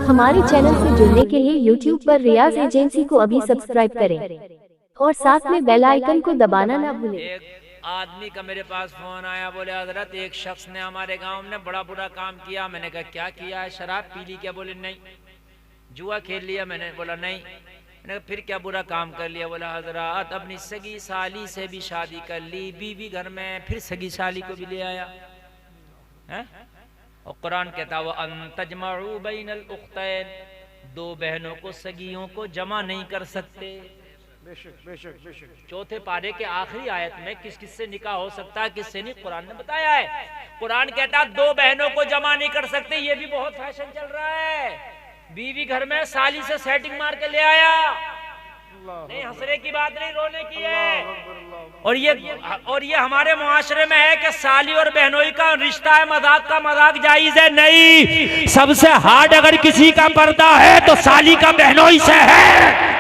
हमारे चैनल से जुड़ने के लिए YouTube पर रियाज एजेंसी को अभी सब्सक्राइब करें और साथ में बेल आइकन को दबाना ना भूलें। एक आदमी का मेरे पास फोन आया, बोले हजरत एक शख्स ने हमारे गांव में बड़ा बुरा काम किया। मैंने कहा क्या किया है? शराब पी ली क्या? बोले नहीं। जुआ खेल लिया? मैंने बोला नहीं। मैंने कहा फिर क्या बुरा काम कर लिया? बोला हजरत अपनी सगी साली से भी शादी कर ली, बीवी घर में, फिर सगी साली को भी ले आया है? और कुरान कहता वो अंतजमउ बैनल उख्तैन, दो बहनों को सगियों को जमा नहीं कर सकते। बेशक बेशक बेशक। चौथे पारे के आखिरी आयत में किस किस से निकाह हो सकता है, किससे नहीं, कुरान ने बताया है। कुरान कहता दो बहनों को जमा नहीं कर सकते। ये भी बहुत फैशन चल रहा है, बीवी घर में साली से सेटिंग मार के ले आया। नहीं, हंसने की बात नहीं, रोने की है। और ये हमारे मुआशरे में है कि साली और बहनोई का रिश्ता है, मजाक का मजाक जायज है? नहीं, सबसे हार्ड अगर किसी का पर्दा है तो साली का बहनोई से है।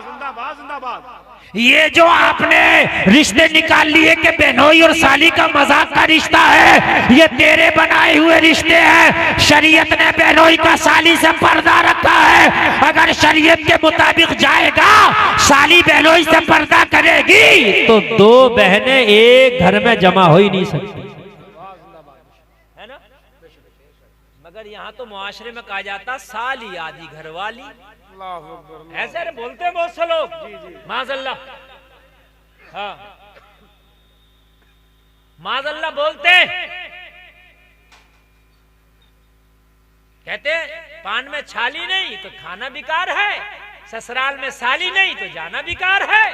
जिंदाबाद जिंदाबाद। ये जो आपने रिश्ते निकाल लिए कि बहनोई और साली का मजाक का रिश्ता है, ये तेरे बनाए हुए रिश्ते हैं। शरीयत ने बहनोई का साली से पर्दा रखा है। अगर शरीयत के मुताबिक जाएगा, साली बहनोई से पर्दा करेगी तो दो बहनें एक घर में जमा हो ही नहीं सकती, है ना? मगर यहाँ तो मुआशरे में कहा जाता साली आधी घरवाली। ऐसे बोलते हैं बहुत से लोग, माज़अल्लाह, हाँ माज़अल्लाह बोलते, कहते पान में छाली नहीं तो खाना बेकार है, ससुराल में साली नहीं तो जाना बेकार है।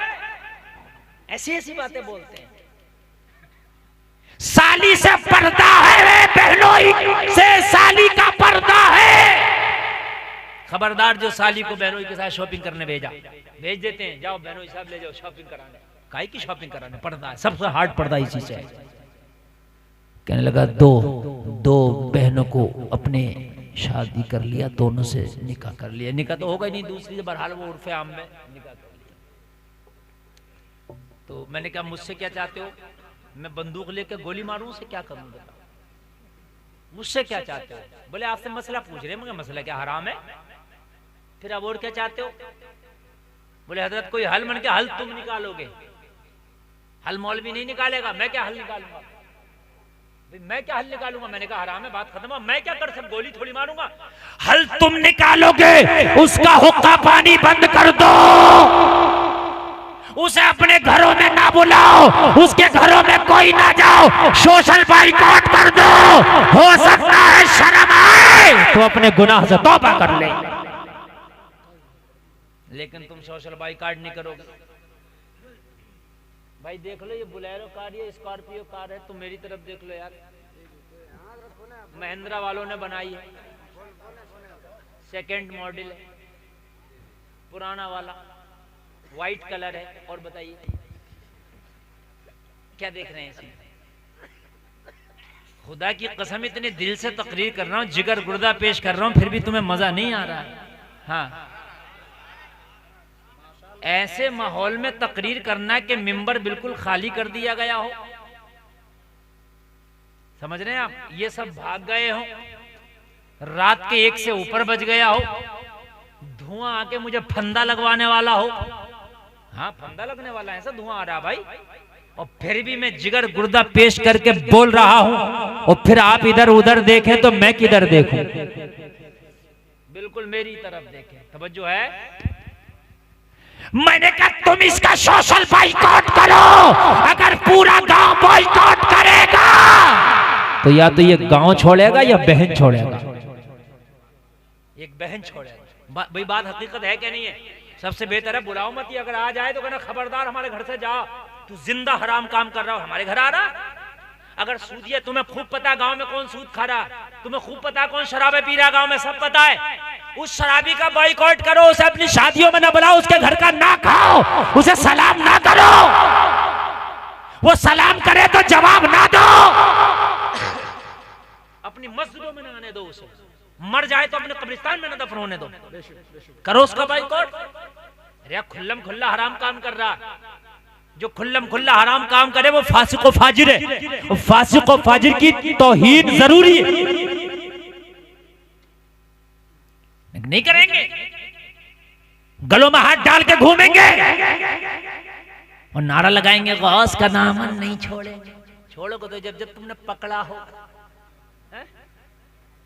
ऐसी ऐसी बातें बोलते हैं। साली से पर्दा है, बहनोई से साली का पर्दा है। खबरदार जो साली को बहनोई के साथ शॉपिंग करने भेज देते हैं, जाओ बहनोई साहब ले जाओ शॉपिंग कराने। काहे की शॉपिंग कराने? पर्दा है, सबसे हार्ड पर्दा इसी से है। कहने लगा दो बहनों को अपने शादी कर लिया, दोनों से निकाह कर लिया। निकाह तो होगा ही नहीं, दूसरी बहरहाल वो उर्फे आम में निकाह कर लिया। तो मैंने कहा मुझसे क्या चाहते हो? मैं बंदूक लेकर गोली मारूं? से क्या करूं बताओ? मुझसे क्या चाहते हो? बोले आपसे मसला पूछ रहे हैं। मगर मसला क्या हराम है? फिर अब और क्या चाहते हो? बोले हजरत कोई हल मन के हल तुम निकालोगे। हल मौलवी नहीं निकालेगा, मैं क्या हल निकालूंगा? मैं क्या हल निकालूंगा? मैंने कहा हराम है, बात खत्म। मैं क्या कर सकता? गोली थोड़ी मारूंगा। हल तुम निकालोगे, उसका हुक्का पानी बंद कर दो, उसे अपने घरों में ना बुलाओ, उसके घरों में कोई ना जाओ, सोशल बाइकॉट कर दो। हो सकता है शर्म आए तो अपने गुनाह से तौबा कर ले, लेकिन तुम सोशल बाइकॉट नहीं करोगे। भाई देख लो, ये बुलेरो कार, ये स्कॉर्पियो कार है, तुम मेरी तरफ देख लो यार। महिंद्रा वालों ने बनाई है, सेकंड मॉडल है, पुराना वाला, व्हाइट कलर है। और बताइए क्या देख रहे हैं इसमें? खुदा की कसम इतने दिल से तकरीर कर रहा हूं, जिगर गुर्दा पेश कर रहा हूं, फिर भी तुम्हें मजा नहीं आ रहा है। हाँ, ऐसे माहौल में तकरीर करना कि मिंबर बिल्कुल खाली कर दिया गया हो। समझ रहे हैं आप? ये सब भाग गए हो, रात के 1 से ऊपर बज गया हो, धुआं आके मुझे फंदा लगवाने वाला हो। हाँ, फंदा लगने वाला है, ऐसा धुआं आ रहा भाई। और फिर भी मैं जिगर गुर्दा पेश करके बोल रहा हूं, और फिर आप इधर उधर देखें तो मैं किधर देखूं? बिल्कुल मेरी तरफ देखें। तवज्जो है? मैंने कहा तुम इसका सोशल बाइकॉट करो। अगर पूरा गांव बाइकॉट करेगा तो या तो ये गांव छोड़ेगा या बहन छोड़ेगा। एक बहन छोड़ेगा। भाई बात हकीकत है क्या नहीं है? सबसे बेहतर है बुलाओ मत। अगर आ जाए तो कहना खबरदार हमारे घर से जाओ, तू जिंदा हराम काम कर रहा हो, हमारे घर आ रहा। अगर सूदिया, तुम्हें खूब पता गांव में कौन सूद खा रहा, तुम्हें खूब पता कौन शराबे पी रहा, गांव में सब पता है। उस शराबी का बॉयकॉट करो, उसे अपनी शादियों में ना बुलाओ, उसके घर का ना खाओ, उसे सलाम ना करो। वो सलाम करे तो जवाब ना दो। अपनी मस्जिदों में ना आने दो उसे। मर जाए तो अपने कब्रिस्तान में ना दफन होने दो। करो उसका बॉयकॉट। अरे खुल्लम खुल्ला हराम काम कर रहा, जो खुल्लम खुल्ला हराम काम करे वो फासिक व फाजिर है। फासिक व फाजिर की तौहीन जरूरी है। नहीं करेंगे, गलों में हाथ डाल के घूमेंगे और नारा लगाएंगे गौस का दामन नहीं छोड़ेंगे। छोड़ोगे तो जब जब तुमने पकड़ा हो,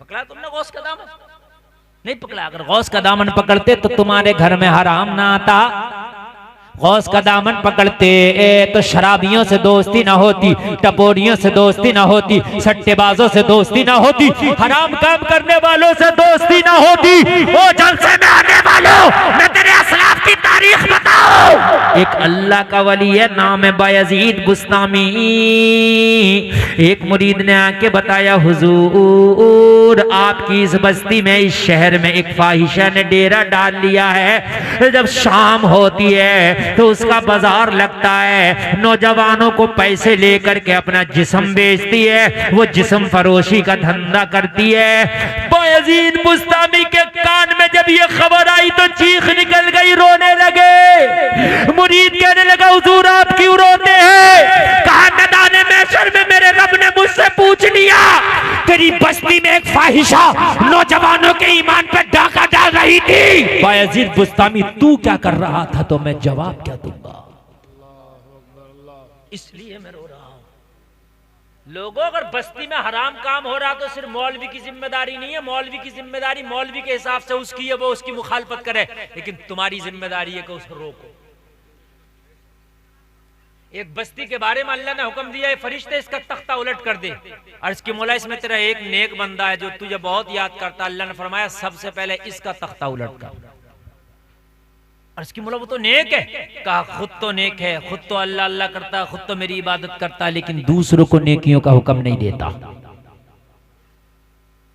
पकड़ा तुमने गौस का दामन नहीं पकड़ा। अगर गौस का दामन पकड़ते तो तुम्हारे घर में हराम ना आता। गौस का दामन पकड़ते तो शराबियों से दोस्ती ना होती, टपोरियों से दोस्ती ना होती, सट्टेबाजों से दोस्ती ना होती, हराम काम करने वालों से दोस्ती ना होती। ओ जलसे में आने वालों, मैं तेरे असलाफ की तारीख बताऊं। एक अल्लाह का वली है, नाम है बायजीद बुस्तामी। एक मुरीद ने आके बताया, हुजूर आपकी इस बस्ती में, इस शहर में एक फाहिशा ने डेरा डाल लिया है। जब शाम होती है तो उसका बाजार लगता है, नौजवानों को पैसे लेकर के अपना जिस्म बेचती है, वो जिस्म फरोशी का धंधा करती है। बायजीद बुस्तामी के कान में जब ये खबर आई तो चीख निकल गई, रोने लगे। मुरीद कहने लगा, हुजूर आप क्यों रोते हैं? कहा मैदाने महशर में मेरे रब ने मुझसे पूछ लिया, तेरी बस्ती में एक फाहिशा नौजवानों के ईमान पे डाका डाल रही थी, बायजीद बुस्तामी तू क्या कर रहा था? तो मैं जवाब क्या दूंगा? इसलिए मैं रो रहा हूं। लोगों, अगर बस्ती में हराम काम हो रहा तो सिर्फ मौलवी की जिम्मेदारी नहीं है। मौलवी की जिम्मेदारी मौलवी के हिसाब से उसकी है, वो उसकी मुखालफत करे, लेकिन तुम्हारी जिम्मेदारी है कि उसको रोको। एक बस्ती के बारे में अल्लाह ने हुक्म दिया है, फरिश्ते इसका तख्ता उलट कर दे। अर्ज की मौला, इसमें तेरा एक नेक बंदा है जो तुझे बहुत याद करता। अल्लाह ने फरमाया सबसे पहले इसका तख्ता उलट कर। अर्ज की मौला, वो तो नेक है। कहा खुद तो नेक है, खुद तो अल्लाह अल्लाह करता है, खुद तो मेरी इबादत करता है, लेकिन दूसरों को नेकियों का हुक्म नहीं देता।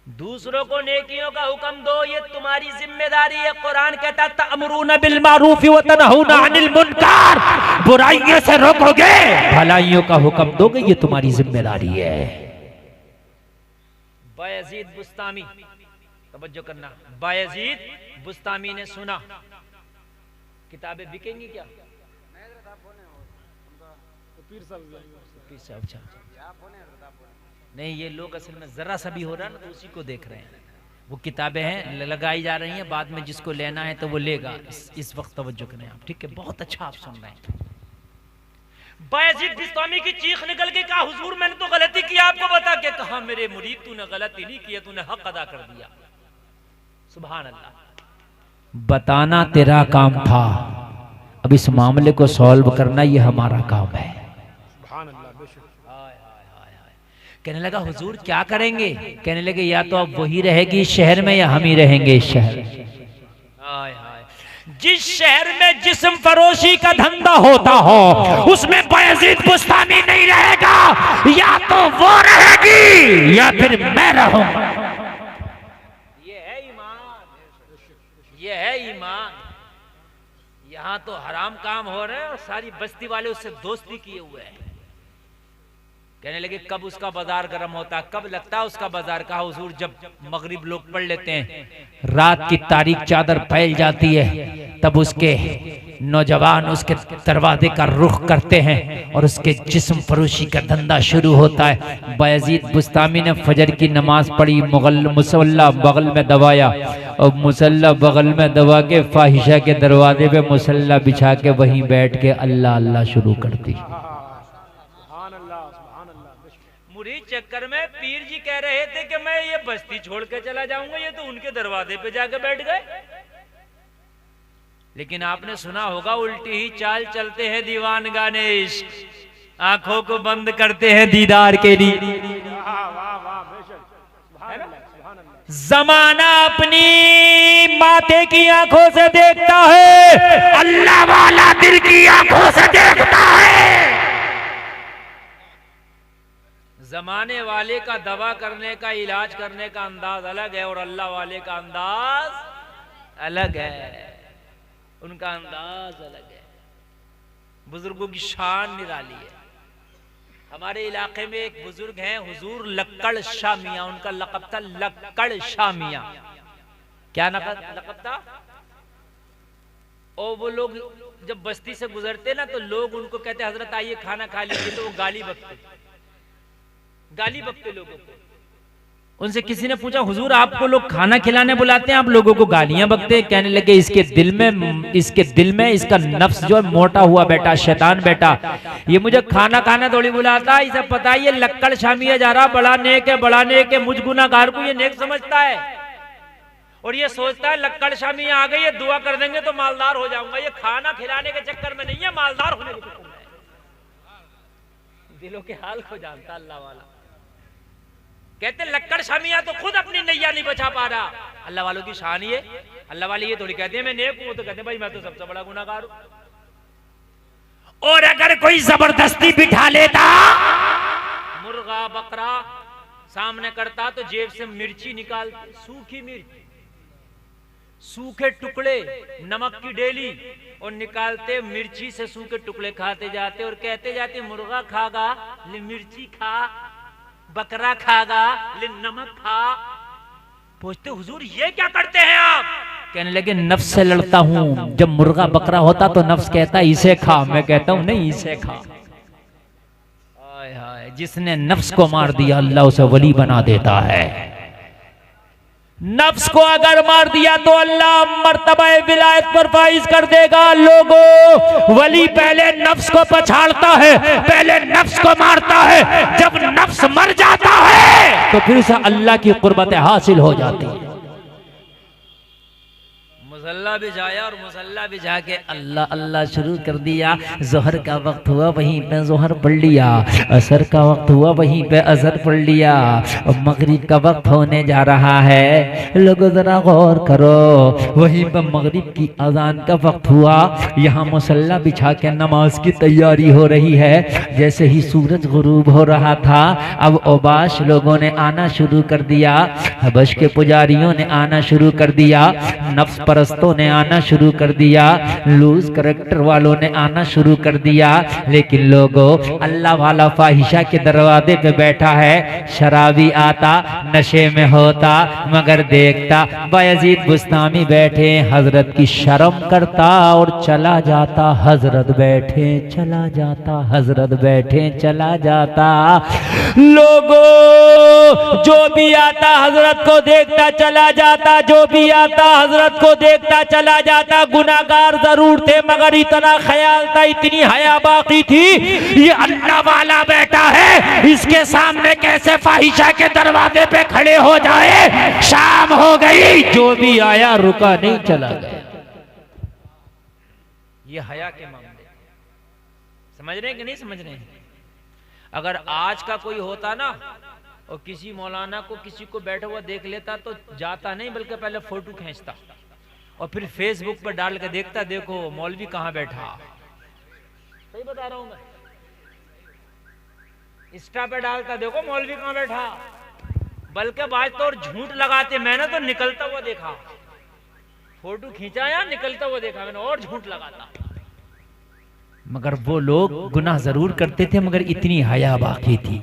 दूसरों को नेकियों का हुक्म दो, ये तुम्हारी जिम्मेदारी है। कुरान कहता है तअमुरूना बिल मारूफ व तनहूना अनिल मुनकर, बुराइयों से रोकोगे, भलाइयों का हुक्म दोगे, ये तुम्हारी जिम्मेदारी है। बायजीद बुस्तामी, तवज्जो करना, बायजीद बुस्तामी ने सुना, किताबें बिकेंगी क्या? अच्छा नहीं, ये लोग असल में जरा सा भी हो रहा है ना तो उसी को देख रहे हैं। वो किताबें हैं, लगाई जा रही हैं, बाद में जिसको लेना है तो वो लेगा। इस वक्त तवज्जो करें आप, ठीक है? बहुत अच्छा आप सुन रहे हैं। बायजीद बुस्तामी की चीख निकल गई, कहा हुजूर मैंने तो गलती की, आपको बता के। कहा मेरे मुरीद, तूने गलती नहीं की, तूने हक अदा कर दिया। सुभान अल्लाह। बताना तेरा काम था, अब इस मामले को सॉल्व करना ये हमारा काम है। कहने लगा हुजूर क्या करेंगे? कहने लगे या तो अब वही रहेगी इस शहर में या हम ही रहेंगे इस शहर में। जिस शहर में जिस्म फरोशी का धंधा होता हो उसमें बायजीद बुस्तामी नहीं रहेगा, या तो वो रहेगी या फिर मैं रहूंगा। ये है ईमान, ये है ईमान। यहां तो हराम काम हो रहे हैं और सारी बस्ती वाले उससे दोस्ती किए हुए हैं। कहने लगे कब उसका बाजार गर्म होता, कब लगता है उसका बाजार? कहा हुजूर जब मगरिब लोग पढ़ लेते हैं, रात की तारीख चादर फैल जाती है, तब उसके नौजवान उसके दरवाजे का रुख करते हैं और उसके जिस्म फरोशी का धंधा शुरू होता है। बायजीद बुस्तामी ने फजर की नमाज पढ़ी, मुसल्ला बगल में दबाया और मुसल्ला बगल में दबा के फाहिशा के दरवाजे पे मुसल्ला बिछा के वहीं बैठ के अल्लाह अल्लाह शुरू कर दी। मुरीद चक्कर में पीर जी कह रहे थे कि मैं ये बस्ती छोड़ के चला जाऊंगा, ये तो उनके दरवाजे पे जाके बैठ गए। लेकिन आपने सुना होगा उल्टी ही चाल चलते हैं दीवान गाने इश्क, आंखों को बंद करते हैं दीदार के लिए। जमाना अपनी माथे की आंखों से देखता है, अल्लाह वाला दिल की आंखों से देखता है। जमाने वाले का दवा करने का, इलाज करने का अंदाज अलग है और अल्लाह वाले का अंदाज अलग है, उनका अंदाज अलग है। बुजुर्गों की शान निराली है। हमारे इलाके में एक बुजुर्ग हैं हुजूर लक्कड़ शाह मियां, उनका लक़ब था लक्कड़ शाह मियां। क्या लक़ब था? और वो लोग जब बस्ती से गुजरते ना तो लोग उनको कहते हजरत आइए खाना खा लीजिए, तो वो गाली बकते लोगों को। उनसे किसी ने पूछा, हुजूर आपको लोग खाना खिलाने बुलाते हैं, आप लोगों को गालियां बकते हैं। कहने लगे इसके दिल में इसका नफ्स जो है मोटा हुआ बैठा, शैतान बैठा, ये मुझे खाना खाना थोड़ी बुलाता है, इसे पता है ये लक्कड़ शामिया जा रहा, बड़ा नेक है, बड़ा नेक है, मुझ गुनाहगार को ये नेक समझता है और ये सोचता है लक्कड़ शामिया आ गई है, दुआ कर देंगे तो मालदार हो जाऊंगा। ये खाना खिलाने के चक्कर में नहीं है, मालदार होने के चक्कर में है। दिलों के हाल को जानता अल्लाह वाला। कहते लक्कड़ शामिया तो खुद अपनी नैया नहीं बचा पा रहा। अल्लाह वालों की शान ये, अल्लाह वाले ये थोड़ी कहते हैं मैं नेक हूं, तो कहते हैं भाई मैं तो सबसे बड़ा गुनाहगार हूं। और अगर कोई जबरदस्ती बिठा लेता, मुर्गा बकरा सामने करता तो जेब से मिर्ची निकाल, सूखी मिर्च, सूखे टुकड़े, नमक की डेली, और निकालते मिर्ची से सूखे टुकड़े खाते जाते और कहते जाते मुर्गा खागा ले मिर्ची खा, बकरा खागा ले नमक खा। पूछते हुजूर ये क्या करते हैं आप? कहने लगे नफ्स से लड़ता हूं। जब मुर्गा बकरा होता तो नफ्स कहता इसे खा, मैं कहता हूं नहीं इसे खा। हाय हाय, जिसने नफ्स को मार दिया अल्लाह उसे वली बना देता है। नफ्स को अगर मार दिया तो अल्लाह मर्तबा विलायत पर फाइज कर देगा। लोगों, वली पहले नफ्स को पछाड़ता है, पहले नफ्स को मारता है, जब नफ्स मर जाता है तो फिर से अल्लाह की कुर्बत हासिल हो जाती है। मुसल्ला बिछाया और मुसल्ला बिछा के अल्लाह अल्लाह शुरू कर दिया। जोहर का वक्त हुआ वहीं पे जोहर पढ़ लिया, असर का वक्त हुआ वहीं पे असर पढ़ लिया, और मगरिब का वक्त होने जा रहा है। लोगों जरा गौर करो, वहीं पे मगरिब की अजान का वक्त हुआ, यहाँ मुसल्ला बिछा के नमाज की तैयारी हो रही है। जैसे ही सूरज गुरूब हो रहा था, अब ओबाश लोगों ने आना शुरू कर दिया, हबश के पुजारियों ने आना शुरू कर दिया, नफ्स परस्तों ने आना शुरू कर दिया, लूज करैक्टर वालों ने आना शुरू कर दिया। लेकिन लोगों, अल्लाह वाला फाहिशा के दरवाजे पे बैठा है, शराबी आता, नशे में होता, मगर देखता बायजीद बुस्तामी बैठे, हजरत की शर्म करता और चला जाता, हजरत बैठे चला जाता, हजरत बैठे चला जाता। लोगों, जो भी आता हजरत को देखता चला जाता, जो भी आता हजरत को देखता चला जाता। गुनाहगार जरूर थे मगर इतना ख्याल था, इतनी हया बाकी थी, ये अल्लाह वाला बैठा है, इसके सामने कैसे फाहिशा के दरवाजे पे खड़े हो जाए। शाम हो गई, जो भी आया रुका नहीं, चला गया। ये हया के मामले समझ रहे हैं कि नहीं समझ रहे हैं? अगर आज का कोई होता ना और किसी मौलाना को किसी को बैठा हुआ देख लेता तो जाता नहीं, बल्कि पहले फोटो खींचता और फिर फेसबुक पर डाल के देखता, देखो मौलवी कहां बैठा। सही बता रहा हूं मैं। इंस्टा पे डालता, देखो मौलवी कहां बैठा। बल्कि बात तो और झूठ लगाते, मैंने तो निकलता हुआ देखा, फोटो खींचा या निकलता हुआ देखा मैंने, और झूठ लगाता। मगर वो लोग गुनाह जरूर करते थे, मगर इतनी हया बाकी थी,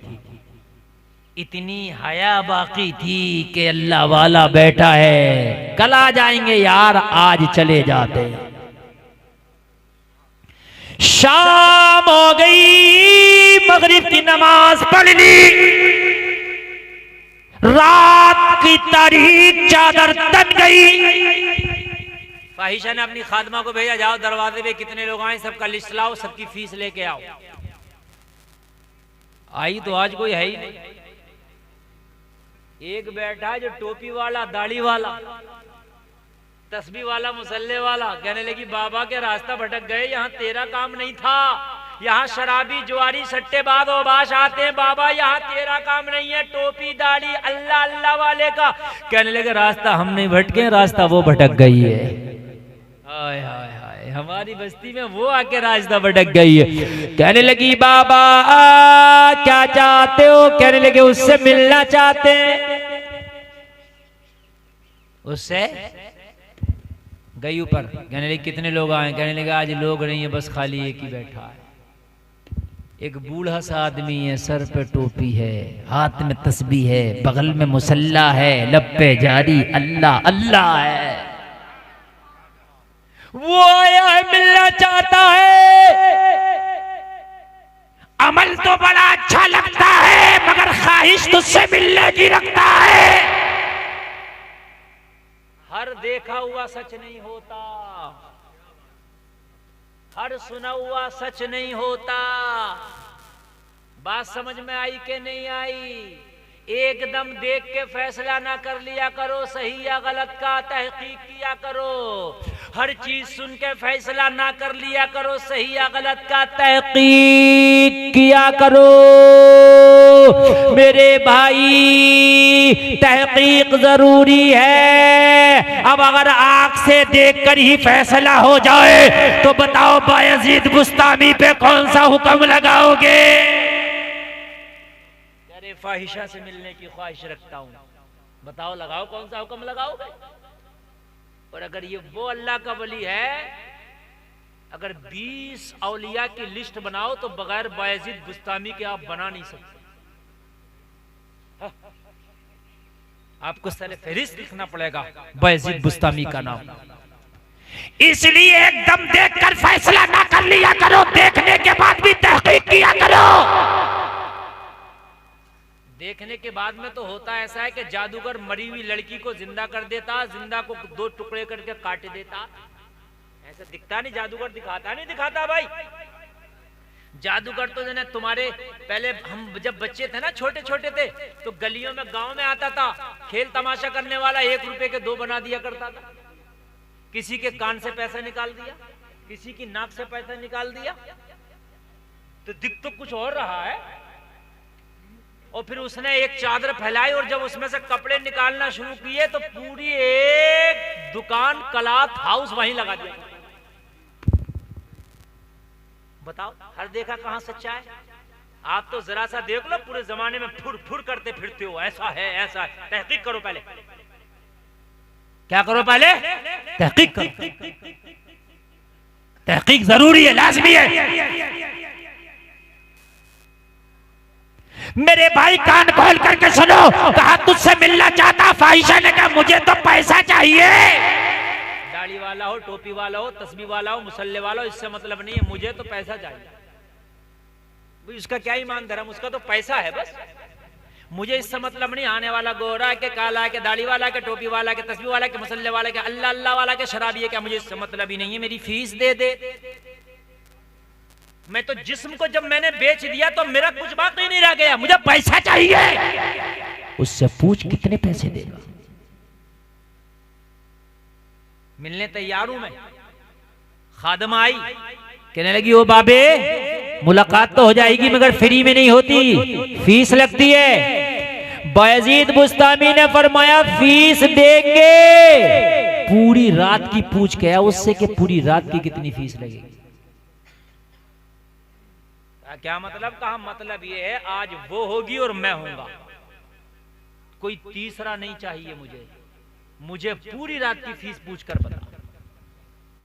इतनी हया बाकी थी कि अल्लाह वाला बैठा है, कल आ जाएंगे यार, आज चले जाते। शाम हो गई, मगरिब की नमाज पढ़ ली, रात की तारीख चादर तन गई। फाहिशा ने अपनी खादमा को भेजा, जाओ दरवाजे पे कितने लोग आए सबका लिस्ट लाओ, सबकी फीस लेके आओ। आई तो आज कोई है ही नहीं। एक बैठा जो टोपी वाला, दाढ़ी वाला, तस्बीह वाला, मुसल्ले वाला, कहने लगी बाबा के रास्ता भटक गए, यहाँ तेरा काम नहीं था, यहाँ शराबी जुआरी सट्टेबाज ओबाश आते हैं, बाबा यहाँ तेरा काम नहीं है, टोपी दाढ़ी अल्लाह अल्लाह वाले का। कहने लगे रास्ता हम नहीं भटके, रास्ता वो भटक गई है। हाय हाय हाय, हमारी बस्ती में वो आके रास्ता भटक गई है। कहने लगी बाबा क्या चाहते हो? कहने लगे उससे मिलना चाहते हैं। उससे गई ऊपर, कहने लगे कितने लोग आए? कहने लगे आज लोग नहीं है, बस खाली एक ही बैठा है। एक बूढ़ा सा आदमी है, सर पे टोपी है, हाथ में तस्बीह है, बगल में मुसल्ला है, लब पे जारी अल्लाह अल्लाह है। वो आया है, मिलना चाहता है। अमल तो बड़ा अच्छा लगता है मगर ख्वाहिश तुझसे मिलने की रखता है। हर देखा हुआ सच नहीं होता, हर सुना हुआ सच नहीं होता। बात समझ में आई कि नहीं आई? एकदम देख के फैसला ना कर लिया करो, सही या गलत का तहकीक किया करो। हर चीज सुन के फैसला ना कर लिया करो, सही या गलत का तहकीक किया करो। मेरे भाई तहकीक जरूरी है। अब अगर आंख से देखकर ही फैसला हो जाए तो बताओ बायजीद बुस्तामी पे कौन सा हुक्म लगाओगे? अरे फाहिशा से मिलने की ख्वाहिश रखता हूं, बताओ लगाओ कौन सा हुक्म लगाओगे? और अगर ये वो अल्लाह का वली है, अगर 20 औलिया की लिस्ट बनाओ तो बगैर बायजीद बुस्तामी के आप बना नहीं सकते। आपको सारे फहरिस्त लिखना पड़ेगा बायजीद बुस्तामी का नाम। इसलिए एकदम देखकर फैसला ना कर लिया करो, देखने के बाद भी तहकीक किया करो। देखने के बाद में तो होता ऐसा है कि जादूगर मरी हुई लड़की को जिंदा कर देता, जिंदा को 2 टुकड़े करके काट देता। ऐसा दिखता नहीं, जादूगर दिखाता नहीं दिखाता भाई। जादूगर तो जो तुम्हारे पहले हम जब बच्चे थे ना, छोटे छोटे थे, तो गलियों में गांव में आता था, खेल तमाशा करने वाला 1 रुपए के 2 बना दिया करता था। किसी के कान से पैसा निकाल दिया, किसी की नाक से पैसा निकाल दिया, तो दिख तो कुछ और रहा है। और फिर उसने एक चादर फैलाई और जब उसमें से कपड़े निकालना शुरू किए तो पूरी एक दुकान क्लॉथ हाउस वहीं लगा दिया। बताओ हर देखा कहां सच्चा है? आप तो जरा सा देख लो, पूरे जमाने में फुर फुर करते फिरते हो, ऐसा है ऐसा है। तहकीक करो पहले, क्या करो पहले? तहकीक करो। तहकीक जरूरी है, लाजमी है। मेरे भाई कान खोल करके सुनो, कहा तुझसे मिलना चाहता फाहिशा ने कहा मुझे तो पैसा चाहिए। दाढ़ी वाला हो, टोपी वाला हो, तस्बीह वाला हो, मुसल्ले वाला हो, इससे मतलब नहीं है, मुझे तो पैसा चाहिए। उसका क्या ईमान धर्म, उसका तो पैसा है बस। मुझे इससे मतलब नहीं आने वाला गोरा है के काला है के दाढ़ी वाला के टोपी वाला के तस्बीह वाला के मुसल्ले वाला के अल्लाह अल्लाह वाला के शराबी है क्या, मुझे इससे मतलब ही नहीं है। मेरी फीस दे दे। मैं तो जिस्म को जब मैंने बेच दिया तो मेरा कुछ बाकी नहीं रह गया, मुझे पैसा चाहिए। उससे पूछ कितने पैसे देगा। मिलने तैयार हूं मैं। खादमा आई, कहने लगी ओ बाबे मुलाकात तो हो जाएगी मगर फ्री में नहीं होती, फीस लगती है। बायजीद बुस्तामी ने फरमाया फीस देंगे, पूरी रात की पूछ के उससे कि पूरी रात की कितनी फीस लगेगी। क्या मतलब? कहा मतलब ये है आज वो होगी और मैं होऊंगा, कोई तीसरा नहीं चाहिए मुझे। मुझे पूरी रात की फीस पूछ कर बता।